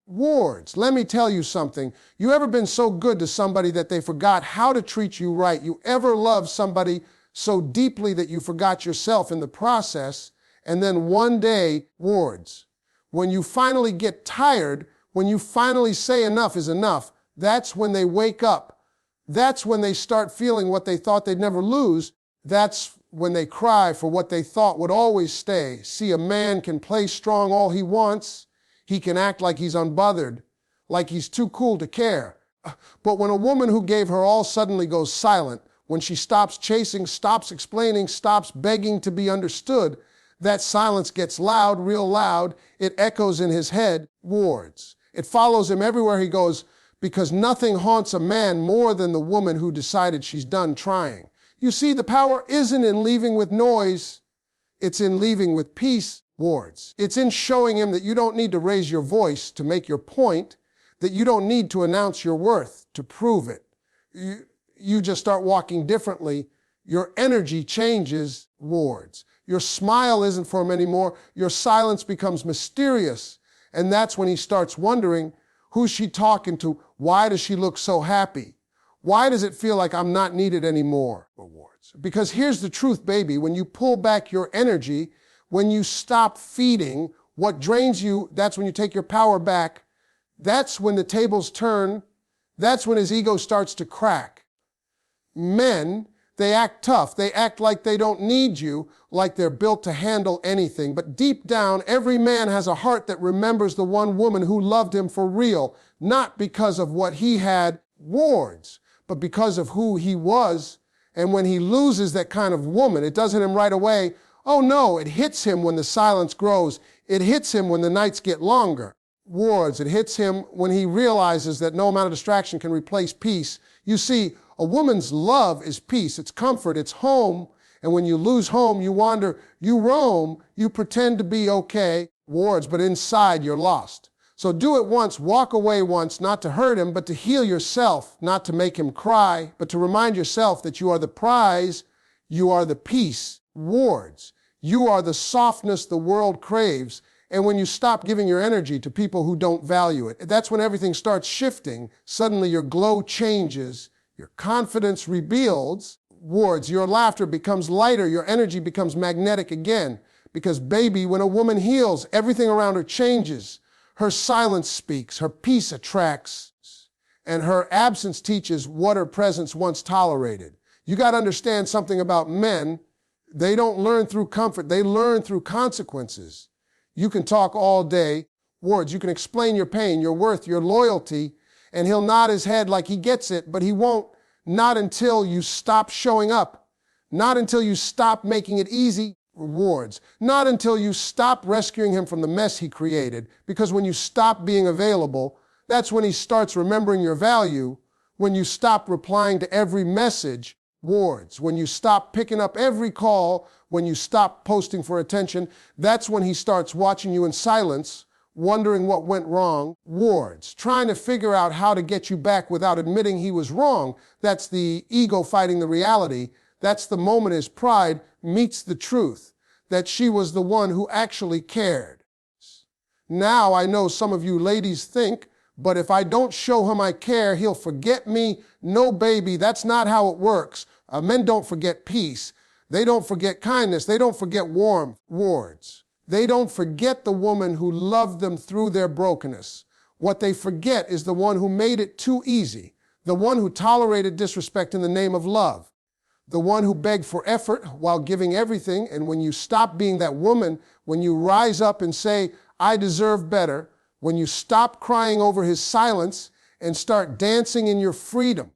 Words. Let me tell you something. You ever been so good to somebody that they forgot how to treat you right? You ever loved somebody so deeply that you forgot yourself in the process? And then one day, words. When you finally get tired, when you finally say enough is enough, that's when they wake up. That's when they start feeling what they thought they'd never lose. That's when they cry for what they thought would always stay. See, a man can play strong all he wants. He can act like he's unbothered, like he's too cool to care. But when a woman who gave her all suddenly goes silent, when she stops chasing, stops explaining, stops begging to be understood, that silence gets loud, real loud. It echoes in his head, words. It follows him everywhere he goes, because nothing haunts a man more than the woman who decided she's done trying. You see, the power isn't in leaving with noise. It's in leaving with peace, words. It's in showing him that you don't need to raise your voice to make your point, that you don't need to announce your worth to prove it. You just start walking differently. Your energy changes, words. Your smile isn't for him anymore. Your silence becomes mysterious. And that's when he starts wondering, who's she talking to? Why does she look so happy? Why does it feel like I'm not needed anymore? Words. Because here's the truth, baby. When you pull back your energy, when you stop feeding what drains you, that's when you take your power back. That's when the tables turn. That's when his ego starts to crack. Men, they act tough. They act like they don't need you, like they're built to handle anything. But deep down, every man has a heart that remembers the one woman who loved him for real, not because of what he had, words, but because of who he was. And when he loses that kind of woman, it doesn't hit him right away. Oh no, it hits him when the silence grows. It hits him when the nights get longer. Words, it hits him when he realizes that no amount of distraction can replace peace. You see, a woman's love is peace, it's comfort, it's home. And when you lose home, you wander, you roam, you pretend to be okay, words, but inside you're lost. So do it once, walk away once, not to hurt him, but to heal yourself, not to make him cry, but to remind yourself that you are the prize, you are the peace, words. You are the softness the world craves. And when you stop giving your energy to people who don't value it, that's when everything starts shifting. Suddenly your glow changes, your confidence rebuilds, words, your laughter becomes lighter, your energy becomes magnetic again. Because baby, when a woman heals, everything around her changes. Her silence speaks, her peace attracts, and her absence teaches what her presence once tolerated. You got to understand something about men. They don't learn through comfort, they learn through consequences. You can talk all day, words, you can explain your pain, your worth, your loyalty, and he'll nod his head like he gets it, but he won't, not until you stop showing up, not until you stop making it easy, words, not until you stop rescuing him from the mess he created, because when you stop being available, that's when he starts remembering your value, when you stop replying to every message, words, when you stop picking up every call, when you stop posting for attention, that's when he starts watching you in silence, wondering what went wrong, words, trying to figure out how to get you back without admitting he was wrong. That's the ego fighting the reality. That's the moment his pride meets the truth, that she was the one who actually cared. Now I know some of you ladies think, but if I don't show him I care, he'll forget me. No, baby, that's not how it works. Men don't forget peace. They don't forget kindness. They don't forget warmth, words. They don't forget the woman who loved them through their brokenness. What they forget is the one who made it too easy, the one who tolerated disrespect in the name of love, the one who begged for effort while giving everything. And when you stop being that woman, when you rise up and say, I deserve better, when you stop crying over his silence and start dancing in your freedom,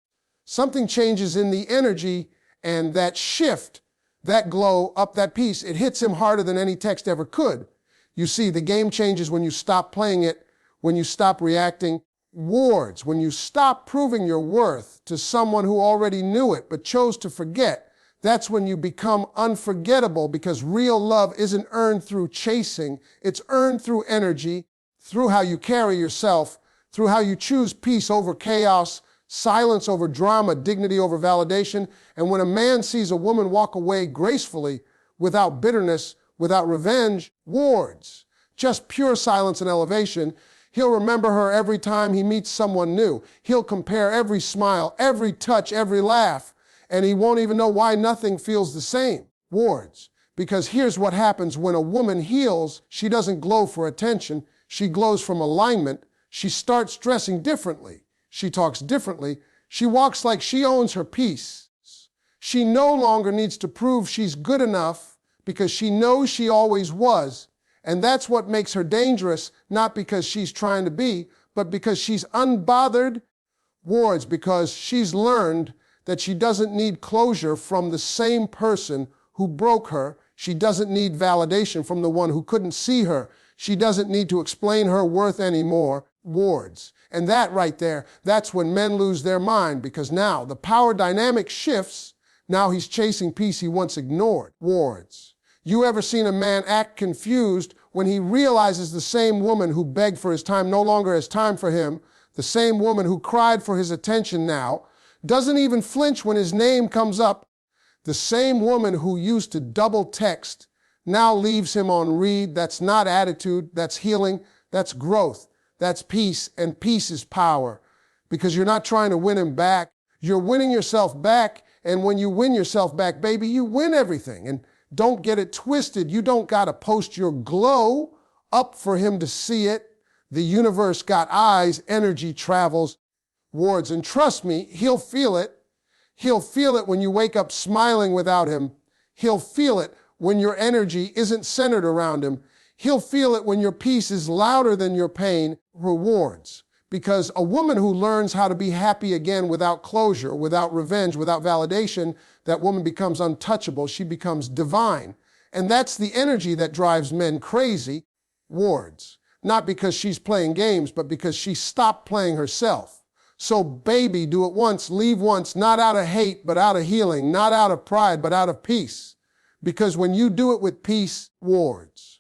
something changes in the energy, and that shift, that glow up, that peace, it hits him harder than any text ever could. You see, the game changes when you stop playing it, when you stop reacting. Words, when you stop proving your worth to someone who already knew it but chose to forget, that's when you become unforgettable, because real love isn't earned through chasing. It's earned through energy, through how you carry yourself, through how you choose peace over chaos, silence over drama, dignity over validation. And when a man sees a woman walk away gracefully, without bitterness, without revenge, words, just pure silence and elevation, He'll remember her every time he meets someone new. He'll compare every smile, every touch, every laugh, and he won't even know why nothing feels the same. Wards. Because here's what happens when a woman heals, she doesn't glow for attention, she glows from alignment. She starts dressing differently. She talks differently. She walks like she owns her peace. She no longer needs to prove she's good enough because she knows she always was. And that's what makes her dangerous, not because she's trying to be, but because she's unbothered. Wards, because she's learned that she doesn't need closure from the same person who broke her. She doesn't need validation from the one who couldn't see her. She doesn't need to explain her worth anymore. Wards. And that right there, that's when men lose their mind, because now the power dynamic shifts. Now he's chasing peace he once ignored. Wards. You ever seen a man act confused when he realizes the same woman who begged for his time no longer has time for him, the same woman who cried for his attention now, doesn't even flinch when his name comes up, the same woman who used to double text now leaves him on read? That's not attitude, that's healing, that's growth, that's peace, and peace is power. Because you're not trying to win him back, you're winning yourself back, and when you win yourself back, baby, you win everything. And don't get it twisted. You don't got to post your glow up for him to see it. The universe got eyes, energy travels. Wards, and trust me, he'll feel it. He'll feel it when you wake up smiling without him. He'll feel it when your energy isn't centered around him. He'll feel it when your peace is louder than your pain. Rewards. Because a woman who learns how to be happy again without closure, without revenge, without validation, that woman becomes untouchable. She becomes divine. And that's the energy that drives men crazy. Wards. Not because she's playing games, but because she stopped playing herself. So baby, do it once, leave once, not out of hate, but out of healing, not out of pride, but out of peace. Because when you do it with peace, wards,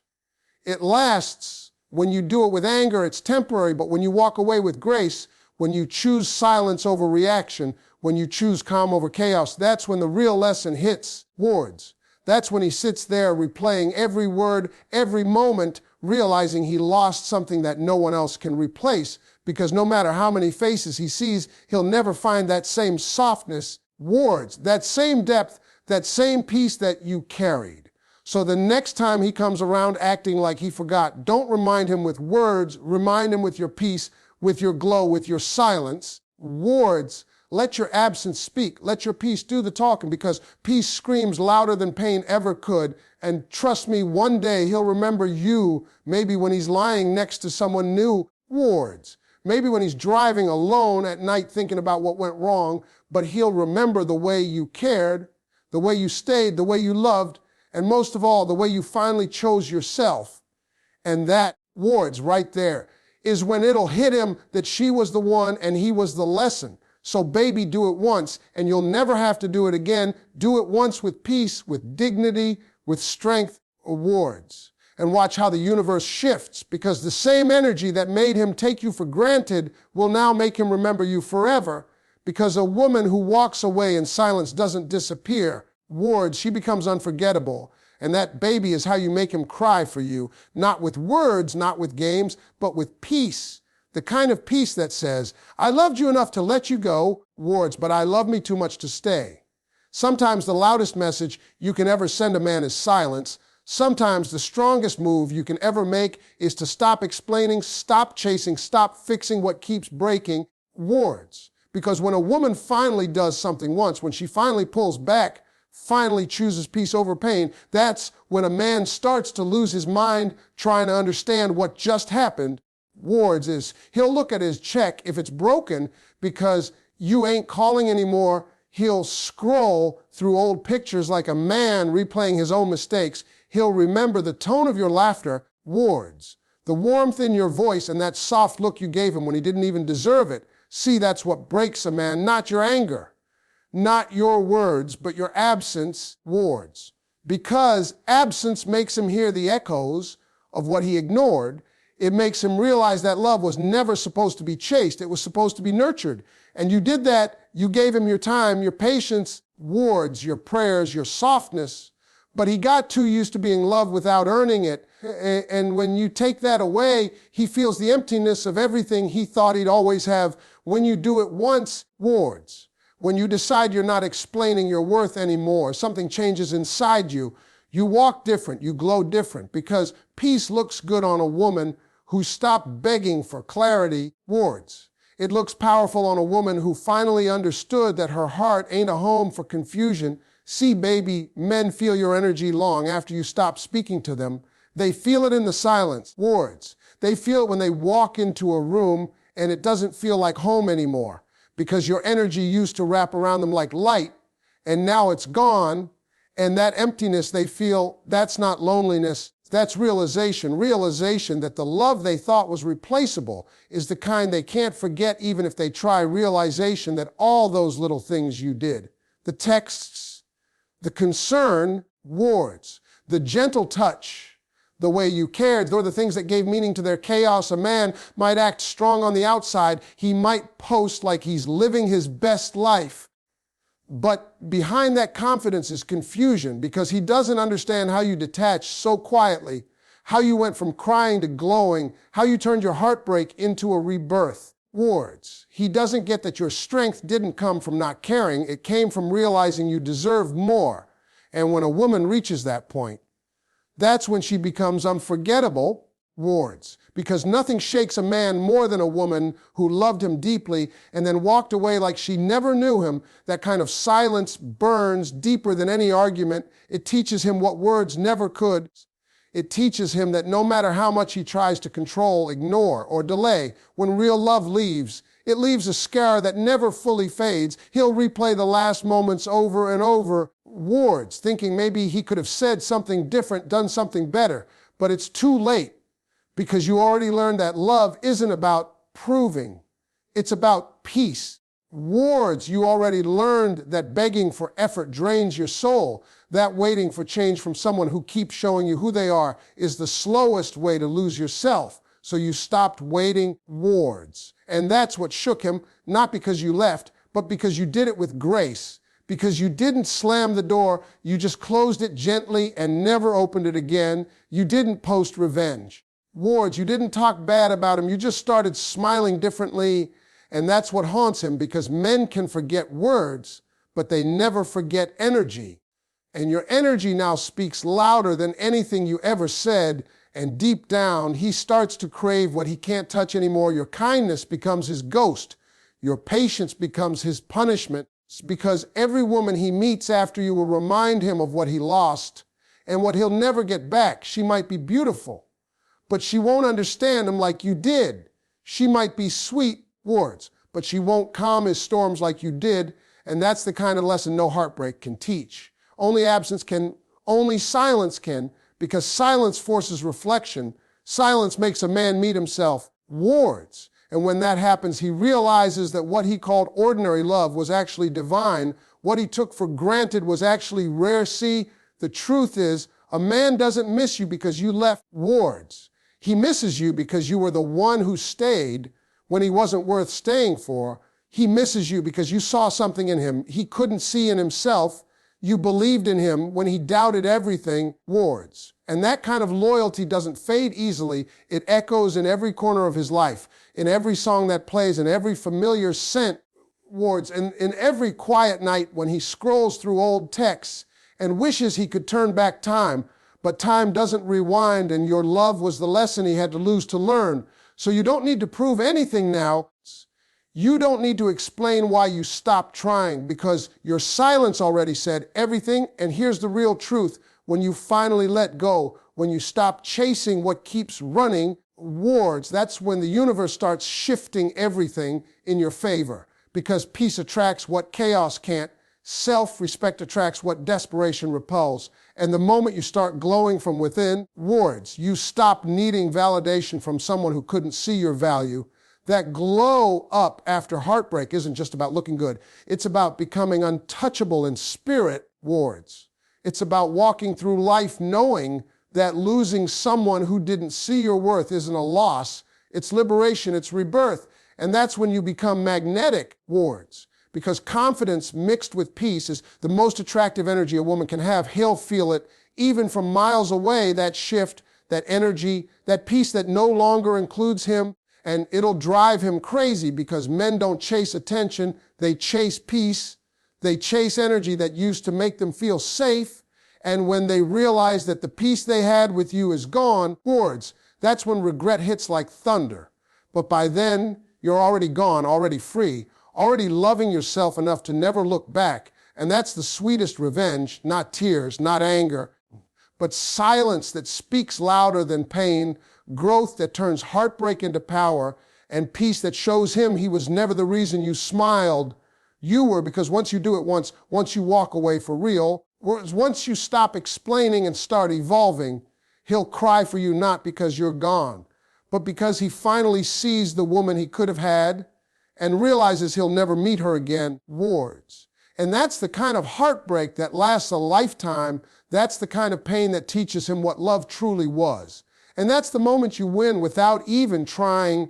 it lasts. When you do it with anger, it's temporary, but when you walk away with grace, when you choose silence over reaction, when you choose calm over chaos, that's when the real lesson hits. Wards. That's when he sits there replaying every word, every moment, realizing he lost something that no one else can replace, because no matter how many faces he sees, he'll never find that same softness. Wards. That same depth, that same peace that you carried. So the next time he comes around acting like he forgot, don't remind him with words, remind him with your peace, with your glow, with your silence. Wards, let your absence speak. Let your peace do the talking, because peace screams louder than pain ever could. And trust me, one day he'll remember you, maybe when he's lying next to someone new. Wards. Maybe when he's driving alone at night thinking about what went wrong, but he'll remember the way you cared, the way you stayed, the way you loved, and most of all, the way you finally chose yourself. And that, wards, right there, is when it'll hit him that she was the one and he was the lesson. So baby, do it once, and you'll never have to do it again. Do it once with peace, with dignity, with strength. Wards. And watch how the universe shifts, because the same energy that made him take you for granted will now make him remember you forever. Because a woman who walks away in silence doesn't disappear. Wards, she becomes unforgettable. And that baby is how you make him cry for you. Not with words, not with games, but with peace. The kind of peace that says, I loved you enough to let you go, wards, but I love me too much to stay. Sometimes the loudest message you can ever send a man is silence. Sometimes the strongest move you can ever make is to stop explaining, stop chasing, stop fixing what keeps breaking. Wards. Because when a woman finally does something once, when she finally pulls back, finally chooses peace over pain, that's when a man starts to lose his mind trying to understand what just happened. Wards is, he'll look at his check if it's broken because you ain't calling anymore. He'll scroll through old pictures like a man replaying his own mistakes. He'll remember the tone of your laughter. Wards. The warmth in your voice and that soft look you gave him when he didn't even deserve it. See, that's what breaks a man, not your anger. Not your words, but your absence. Wards. Because absence makes him hear the echoes of what he ignored. It makes him realize that love was never supposed to be chased. It was supposed to be nurtured. And you did that. You gave him your time, your patience, wards, your prayers, your softness. But he got too used to being loved without earning it. And when you take that away, he feels the emptiness of everything he thought he'd always have. When you do it once, wards. When you decide you're not explaining your worth anymore, something changes inside you. You walk different, you glow different, because peace looks good on a woman who stopped begging for clarity, wards. It looks powerful on a woman who finally understood that her heart ain't a home for confusion. See, baby, men feel your energy long after you stop speaking to them. They feel it in the silence, wards. They feel it when they walk into a room and it doesn't feel like home anymore because your energy used to wrap around them like light, and now it's gone. And that emptiness they feel, that's not loneliness, that's realization. Realization that the love they thought was replaceable is the kind they can't forget even if they try. Realization that all those little things you did, the texts, the concern, wards, the gentle touch, the way you cared, they're the things that gave meaning to their chaos. A man might act strong on the outside. He might post like he's living his best life. But behind that confidence is confusion because he doesn't understand how you detached so quietly, how you went from crying to glowing, how you turned your heartbreak into a rebirth. Wards. He doesn't get that your strength didn't come from not caring. It came from realizing you deserve more. And when a woman reaches that point, that's when she becomes unforgettable, wards. Because nothing shakes a man more than a woman who loved him deeply and then walked away like she never knew him. That kind of silence burns deeper than any argument. It teaches him what words never could. It teaches him that no matter how much he tries to control, ignore, or delay, when real love leaves, it leaves a scar that never fully fades. He'll replay the last moments over and over, wards, thinking maybe he could have said something different, done something better. But it's too late because you already learned that love isn't about proving. It's about peace. Wards, you already learned that begging for effort drains your soul. That waiting for change from someone who keeps showing you who they are is the slowest way to lose yourself. So you stopped waiting, wards. And that's what shook him, not because you left, but because you did it with grace. Because you didn't slam the door, you just closed it gently and never opened it again. You didn't post revenge. Wards, you didn't talk bad about him, you just started smiling differently. And that's what haunts him, because men can forget words, but they never forget energy. And your energy now speaks louder than anything you ever said. And deep down, he starts to crave what he can't touch anymore. Your kindness becomes his ghost. Your patience becomes his punishment. It's because every woman he meets after you will remind him of what he lost and what he'll never get back. She might be beautiful, but she won't understand him like you did. She might be sweet, wards, but she won't calm his storms like you did. And that's the kind of lesson no heartbreak can teach. Only absence can, only silence can, because silence forces reflection. Silence makes a man meet himself, wards. And when that happens, he realizes that what he called ordinary love was actually divine. What he took for granted was actually rare. See, the truth is, a man doesn't miss you because you left, wards. He misses you because you were the one who stayed when he wasn't worth staying for. He misses you because you saw something in him he couldn't see in himself. You believed in him when he doubted everything, wards. And that kind of loyalty doesn't fade easily. It echoes in every corner of his life, in every song that plays, in every familiar scent, wards, and in every quiet night when he scrolls through old texts and wishes he could turn back time. But time doesn't rewind, and your love was the lesson he had to lose to learn. So you don't need to prove anything now. You don't need to explain why you stopped trying, because your silence already said everything. And here's the real truth. When you finally let go, when you stop chasing what keeps running, wards, that's when the universe starts shifting everything in your favor. Because peace attracts what chaos can't. Self-respect attracts what desperation repels. And the moment you start glowing from within, wards, you stop needing validation from someone who couldn't see your value. That glow up after heartbreak isn't just about looking good. It's about becoming untouchable in spirit, wards. It's about walking through life knowing that losing someone who didn't see your worth isn't a loss. It's liberation, it's rebirth. And that's when you become magnetic, wards. Because confidence mixed with peace is the most attractive energy a woman can have. He'll feel it even from miles away, that shift, that energy, that peace that no longer includes him, and it'll drive him crazy because men don't chase attention, they chase peace, they chase energy that used to make them feel safe, and when they realize that the peace they had with you is gone, that's when regret hits like thunder. But by then, you're already gone, already free, already loving yourself enough to never look back, and that's the sweetest revenge, not tears, not anger, but silence that speaks louder than pain, growth that turns heartbreak into power, and peace that shows him he was never the reason you smiled. You were, because once you do it once you walk away for real, once you stop explaining and start evolving, he'll cry for you not because you're gone, but because he finally sees the woman he could have had and realizes he'll never meet her again. And that's the kind of heartbreak that lasts a lifetime. That's the kind of pain that teaches him what love truly was. And that's the moment you win without even trying,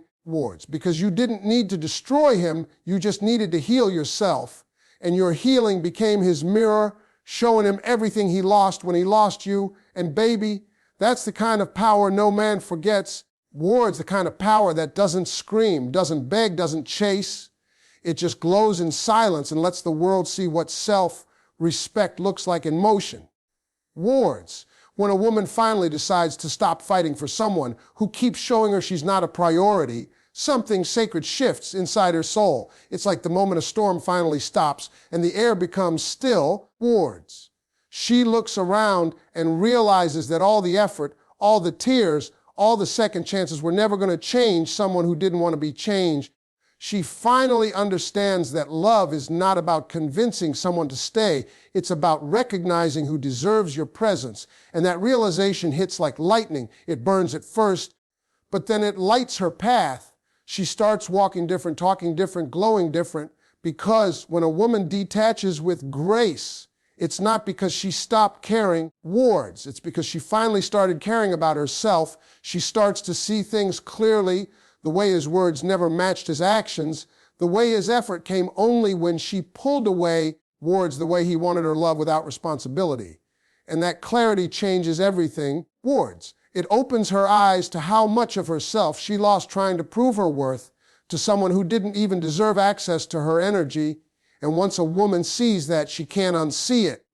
because you didn't need to destroy him, you just needed to heal yourself. And your healing became his mirror, showing him everything he lost when he lost you. And baby, that's the kind of power no man forgets. The kind of power that doesn't scream, doesn't beg, doesn't chase. It just glows in silence and lets the world see what self-respect looks like in motion. When a woman finally decides to stop fighting for someone who keeps showing her she's not a priority, something sacred shifts inside her soul. It's like the moment a storm finally stops and the air becomes still. She looks around and realizes that all the effort, all the tears, all the second chances were never going to change someone who didn't want to be changed. She finally understands that love is not about convincing someone to stay. It's about recognizing who deserves your presence. And that realization hits like lightning. It burns at first, but then it lights her path. She starts walking different, talking different, glowing different, because when a woman detaches with grace, it's not because she stopped caring, It's because she finally started caring about herself. She starts to see things clearly, the way his words never matched his actions, the way his effort came only when she pulled away towards the way he wanted her love without responsibility. And that clarity changes everything. It opens her eyes to how much of herself she lost trying to prove her worth to someone who didn't even deserve access to her energy. And once a woman sees that, she can't unsee it.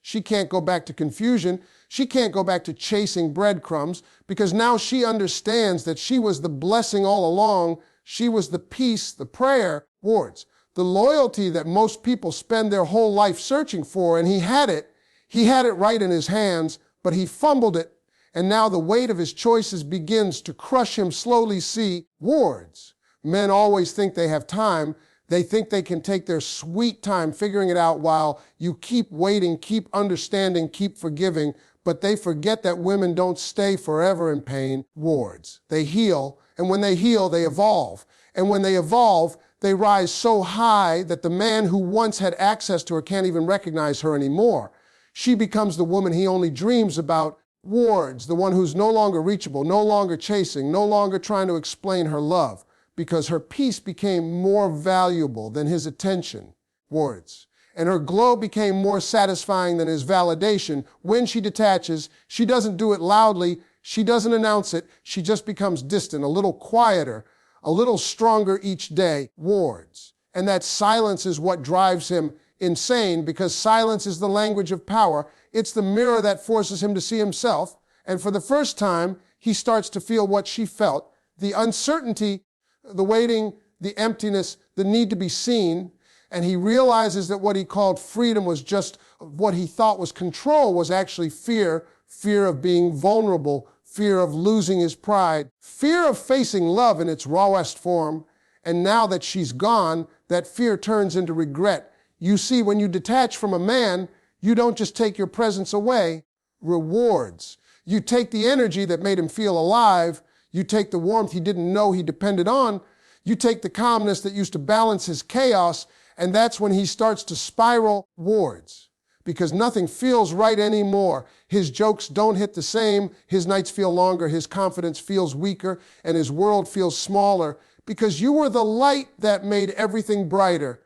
She can't go back to confusion. She can't go back to chasing breadcrumbs, because now she understands that she was the blessing all along. She was the peace, the prayer, the loyalty that most people spend their whole life searching for. And he had it right in his hands, but he fumbled it. And now the weight of his choices begins to crush him slowly. See, men always think they have time. They think they can take their sweet time figuring it out while you keep waiting, keep understanding, keep forgiving. But they forget that women don't stay forever in pain. They heal, and when they heal, they evolve. And when they evolve, they rise so high that the man who once had access to her can't even recognize her anymore. She becomes the woman he only dreams about. The one who's no longer reachable, no longer chasing, no longer trying to explain her love, because her peace became more valuable than his attention. And her glow became more satisfying than his validation. When she detaches, she doesn't do it loudly. She doesn't announce it. She just becomes distant, a little quieter, a little stronger each day. And that silence is what drives him insane, because silence is the language of power. It's the mirror that forces him to see himself. And for the first time, he starts to feel what she felt, the uncertainty, the waiting, the emptiness, the need to be seen. And he realizes that what he called freedom was just what he thought was control, was actually fear of being vulnerable, fear of losing his pride, fear of facing love in its rawest form. And now that she's gone, that fear turns into regret. You see, when you detach from a man, you don't just take your presence away. You take the energy that made him feel alive. You take the warmth he didn't know he depended on. You take the calmness that used to balance his chaos. And that's when he starts to spiral towards, because nothing feels right anymore. His jokes don't hit the same. His nights feel longer. His confidence feels weaker, and his world feels smaller, because you were the light that made everything brighter.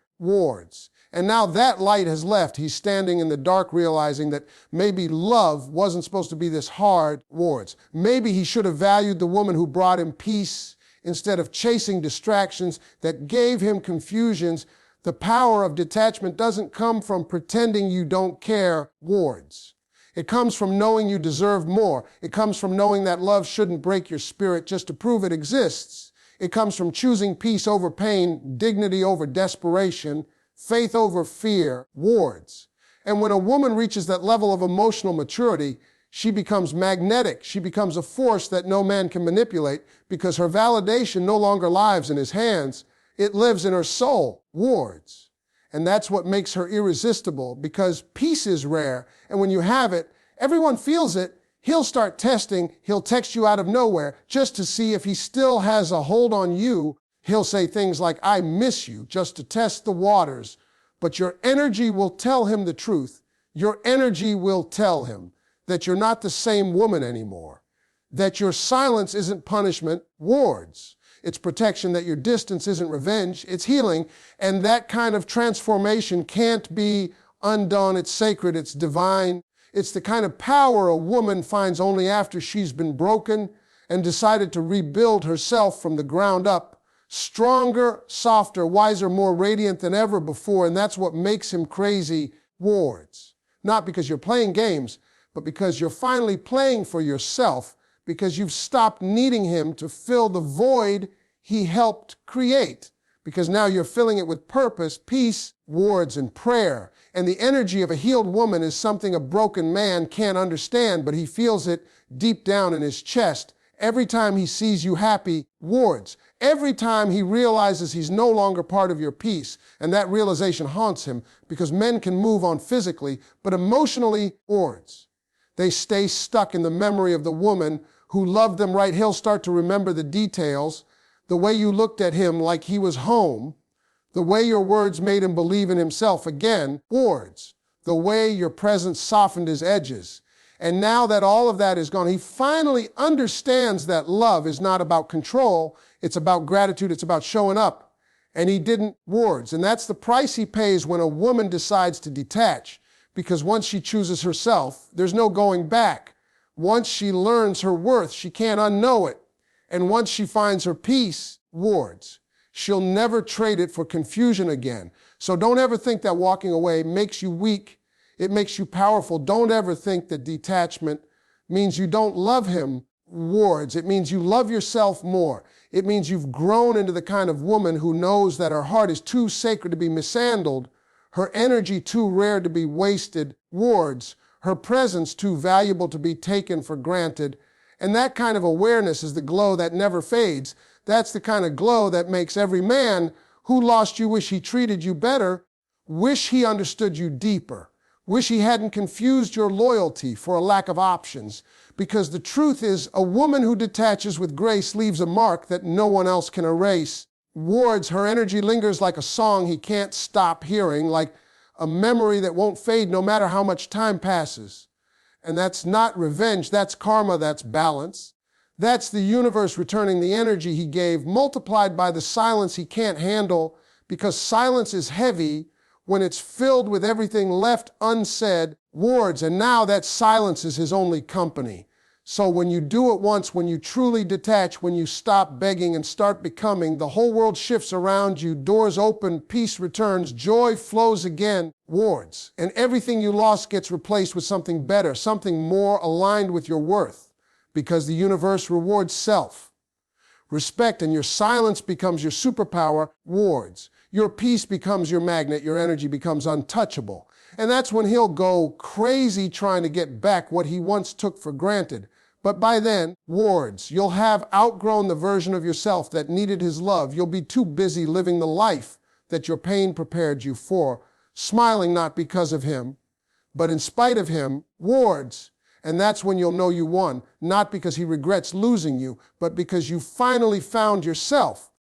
And now that light has left. He's standing in the dark realizing that maybe love wasn't supposed to be this hard towards. Maybe he should have valued the woman who brought him peace instead of chasing distractions that gave him confusions. The power of detachment doesn't come from pretending you don't care towards. It comes from knowing you deserve more. It comes from knowing that love shouldn't break your spirit just to prove it exists. It comes from choosing peace over pain, dignity over desperation, faith over fear, wards. And when a woman reaches that level of emotional maturity, she becomes magnetic. She becomes a force that no man can manipulate because her validation no longer lives in his hands. It lives in her soul, wards. And that's what makes her irresistible because peace is rare. And when you have it, everyone feels it. He'll start testing. He'll text you out of nowhere just to see if he still has a hold on you. He'll say things like, I miss you, just to test the waters. But your energy will tell him the truth. Your energy will tell him that you're not the same woman anymore, that your silence isn't punishment, wards. It's protection, that your distance isn't revenge, it's healing. And that kind of transformation can't be undone. It's sacred, it's divine. It's the kind of power a woman finds only after she's been broken and decided to rebuild herself from the ground up. Stronger, softer, wiser, more radiant than ever before, and that's what makes him crazy, wards. Not because you're playing games, but because you're finally playing for yourself, because you've stopped needing him to fill the void he helped create, because now you're filling it with purpose, peace, wards, and prayer. And the energy of a healed woman is something a broken man can't understand, but he feels it deep down in his chest. Every time he sees you happy, wards. Every time he realizes he's no longer part of your peace, and that realization haunts him because men can move on physically, but emotionally, wards. They stay stuck in the memory of the woman who loved them right. He'll start to remember the details, the way you looked at him like he was home, the way your words made him believe in himself again, wards. The way your presence softened his edges. And now that all of that is gone, he finally understands that love is not about control. It's about gratitude. It's about showing up. And he didn't wards. And that's the price he pays when a woman decides to detach. Because once she chooses herself, there's no going back. Once she learns her worth, she can't unknow it. And once she finds her peace, wards. She'll never trade it for confusion again. So don't ever think that walking away makes you weak. It makes you powerful. Don't ever think that detachment means you don't love him, wards. It means you love yourself more. It means you've grown into the kind of woman who knows that her heart is too sacred to be mishandled, her energy too rare to be wasted, wards, her presence too valuable to be taken for granted. And that kind of awareness is the glow that never fades. That's the kind of glow that makes every man who lost you wish he treated you better, wish he understood you deeper. Wish he hadn't confused your loyalty for a lack of options. Because the truth is, a woman who detaches with grace leaves a mark that no one else can erase. Wards, her energy lingers like a song he can't stop hearing, like a memory that won't fade no matter how much time passes. And that's not revenge, that's karma, that's balance. That's the universe returning the energy he gave, multiplied by the silence he can't handle, because silence is heavy when it's filled with everything left unsaid, wards, and now that silence is his only company. So when you do it once, when you truly detach, when you stop begging and start becoming, the whole world shifts around you, doors open, peace returns, joy flows again, wards. And everything you lost gets replaced with something better, something more aligned with your worth, because the universe rewards self. Respect, and your silence becomes your superpower, wards. Your peace becomes your magnet, your energy becomes untouchable. And that's when he'll go crazy trying to get back what he once took for granted. But by then, wards, you'll have outgrown the version of yourself that needed his love. You'll be too busy living the life that your pain prepared you for, smiling not because of him, but in spite of him, wards. And that's when you'll know you won, not because he regrets losing you, but because you finally found yourself.